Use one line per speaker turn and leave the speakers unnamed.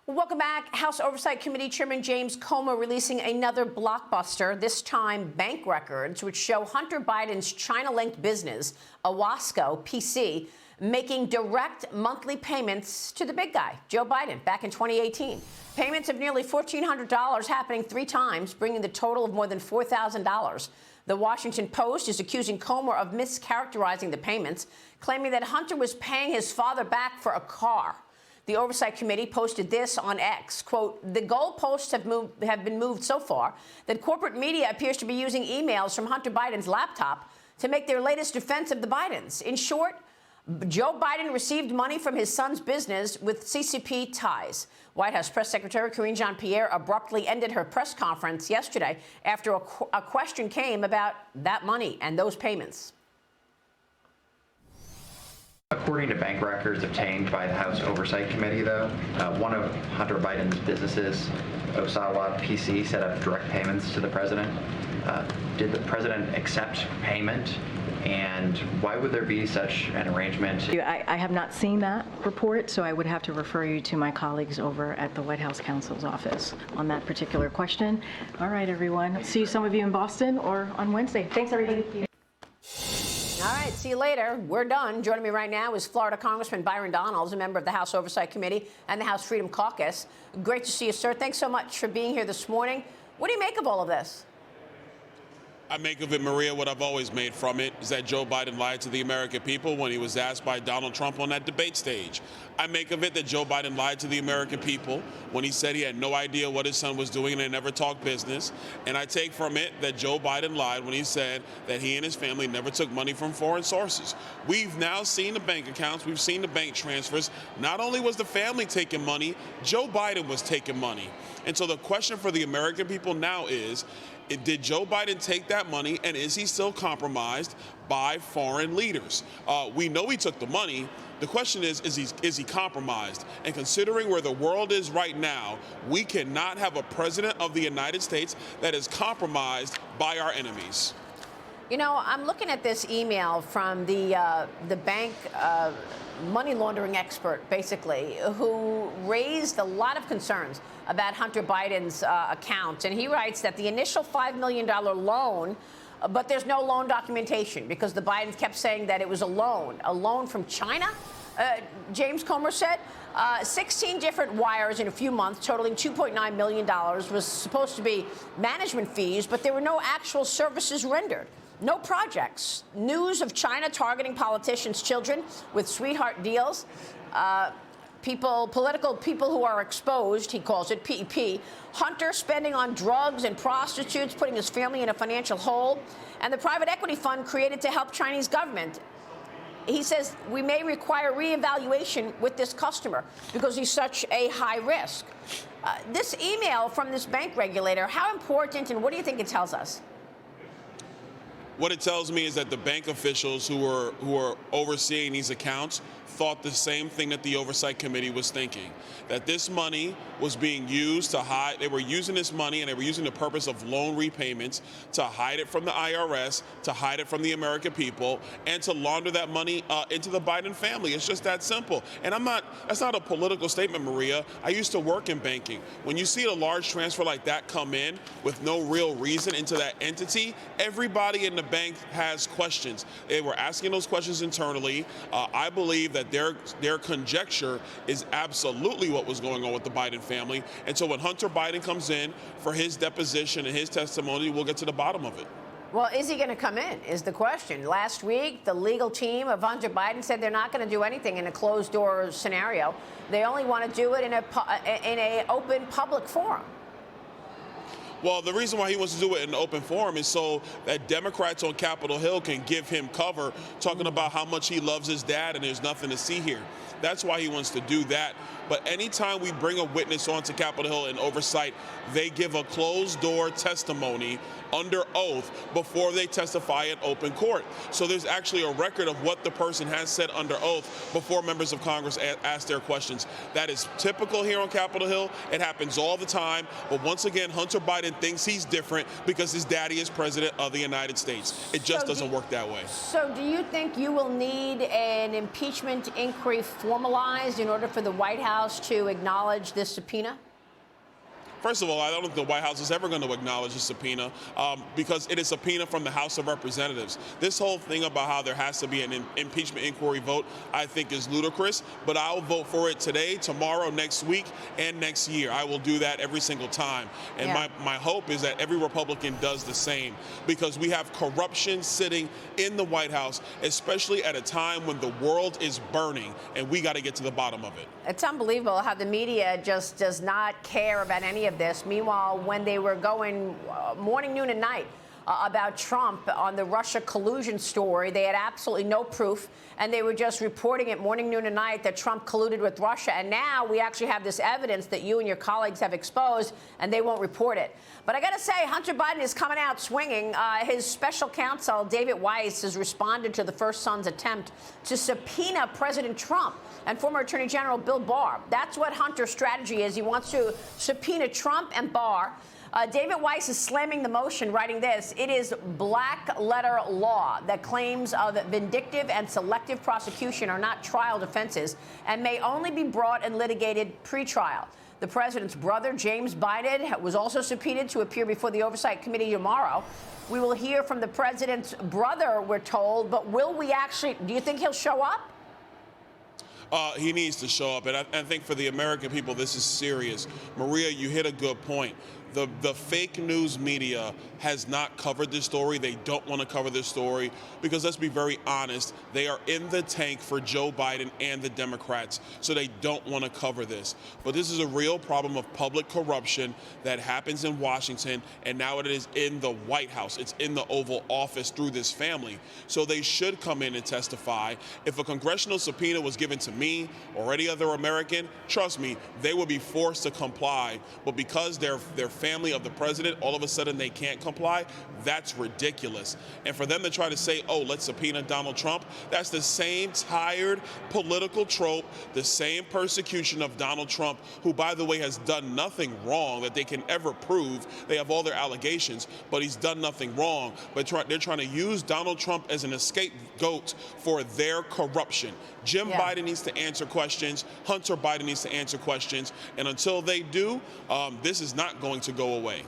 Welcome back. House Oversight Committee Chairman James Comer releasing another blockbuster, this time bank records, which show Hunter Biden's China-linked business, Owasco PC, making direct monthly payments to the big guy, Joe Biden, back in 2018. Payments of nearly $1,400 happening 3 times, bringing the total of more than $4,000. The Washington Post is accusing Comer of mischaracterizing the payments, claiming that Hunter was paying his father back for a car. The Oversight Committee posted this on X, quote, "The goalposts have been moved so far that corporate media appears to be using emails from Hunter Biden's laptop to make their latest defense of the Bidens. In short, Joe Biden received money from his son's business with CCP ties." White House Press Secretary Karine Jean-Pierre abruptly ended her press conference yesterday after a question came about that money and those payments.
According to bank records obtained by the House Oversight Committee, though, one of Hunter Biden's businesses, Osawa PC, set up direct payments to the president. Did the president accept payment? And why would there be such an arrangement?
I have not seen that report, so I would have to refer you to my colleagues over at the White House counsel's office on that particular question. All right, everyone. See some of you in Boston or on Wednesday. Thanks, everybody.
All right, see you later. We're done. Joining me right now is Florida Congressman Byron Donalds, a member of the House Oversight Committee and the House Freedom Caucus. Great to see you, sir. Thanks so much for being here this morning. What do you make of all of this?
I make of it, Maria, what I've always made from it is that Joe Biden lied to the American people when he was asked by Donald Trump on that debate stage. I make of it that Joe Biden lied to the American people when he said he had no idea what his son was doing and they never talked business. And I take from it that Joe Biden lied when he said that he and his family never took money from foreign sources. We've now seen the bank accounts. We've seen the bank transfers. Not only was the family taking money, Joe Biden was taking money. And so the question for the American people now is, did Joe Biden take that money, and is he still compromised by foreign leaders? We know he took the money. The question is he compromised? And considering where the world is right now, we cannot have a president of the United States that is compromised by our enemies.
You know, I'm looking at this email from the bank money laundering expert, basically, who raised a lot of concerns about Hunter Biden's account. And he writes that the initial $5 million loan, but there's no loan documentation because the Bidens kept saying that it was a loan from China. James Comer said 16 different wires in a few months totaling $2.9 million was supposed to be management fees, but there were no actual services rendered. No projects. News of China targeting politicians' children with sweetheart deals. Political people who are exposed, he calls it PEP. Hunter spending on drugs and prostitutes, putting his family in a financial hole. And the private equity fund created to help Chinese government. He says we may require reevaluation with this customer because he's such a high risk. This email from this bank regulator, how important and what do you think it tells us?
What it tells me is that the bank officials who are overseeing these accounts thought the same thing that the Oversight Committee was thinking, that this money was being used to hide. They were using this money and they were using the purpose of loan repayments to hide it from the IRS, to hide it from the American people, and to launder that money into the Biden family. It's just that simple. And that's not a political statement, Maria. I used to work in banking. When you see a large transfer like that come in with no real reason into that entity, everybody in the bank has questions. They were asking those questions internally. I believe that their conjecture is absolutely what was going on with the Biden family. And so when Hunter Biden comes in for his deposition and his testimony, we'll get to the bottom of it.
Well, is he going to come in is the question. Last week, the legal team of Hunter Biden said they're not going to do anything in a closed-door scenario. They only want to do it in a open public forum.
Well, the reason why he wants to do it in an open forum is so that Democrats on Capitol Hill can give him cover, talking about how much he loves his dad and there's nothing to see here. That's why he wants to do that. But anytime we bring a witness onto Capitol Hill in oversight, they give a closed-door testimony under oath before they testify in open court. So there's actually a record of what the person has said under oath before members of Congress ask their questions. That is typical here on Capitol Hill. It happens all the time. But once again, Hunter Biden thinks he's different because his daddy is president of the United States. It just doesn't work that way.
So do you think you will need an impeachment inquiry formalized in order for the White House House to acknowledge this subpoena?
First of all, I don't think the White House is ever going to acknowledge a subpoena because it is a subpoena from the House of Representatives. This whole thing about how there has to be an impeachment inquiry vote, I think is ludicrous, but I'll vote for it today, tomorrow, next week, and next year. I will do that every single time. And my hope is that every Republican does the same, because we have corruption sitting in the White House, especially at a time when the world is burning, and we got to get to the bottom of it.
It's unbelievable how the media just does not care about any of this. Meanwhile, when they were going morning, noon, and night about Trump on the Russia collusion story, they had absolutely no proof, and they were just reporting it morning, noon, and night that Trump colluded with Russia. And now we actually have this evidence that you and your colleagues have exposed, and they won't report it. But I got to say, Hunter Biden is coming out swinging. His special counsel, David Weiss, has responded to the First Son's attempt to subpoena President Trump and former Attorney General Bill Barr. That's what Hunter's strategy is. He wants to subpoena Trump and Barr. David Weiss is slamming the motion, writing this: "It is black-letter law that claims of vindictive and selective prosecution are not trial defenses and may only be brought and litigated pre-trial." The president's brother, James Biden, was also subpoenaed to appear before the Oversight Committee tomorrow. We will hear from the president's brother, we're told, but will we actually, do you think he'll show up?
He needs to show up, and I think for the American people, this is serious. Maria, you hit a good point. The fake news media has not covered this story. They don't want to cover this story because, let's be very honest, they are in the tank for Joe Biden and the Democrats, so they don't want to cover this. But this is a real problem of public corruption that happens in Washington, and now it is in the White House. It's in the Oval Office through this family. So they should come in and testify. If a congressional subpoena was given to me or any other American, trust me, they would be forced to comply. But because they're family of the president, all of a sudden they can't comply. That's ridiculous. And for them to try to say, oh, let's subpoena Donald Trump, that's the same tired political trope, the same persecution of Donald Trump, who, by the way, has done nothing wrong that they can ever prove. They have all their allegations, but he's done nothing wrong. But they're trying to use Donald Trump as an scapegoat for their corruption. Jim Biden needs to answer questions. Hunter Biden needs to answer questions. And until they do, this is not going to go away.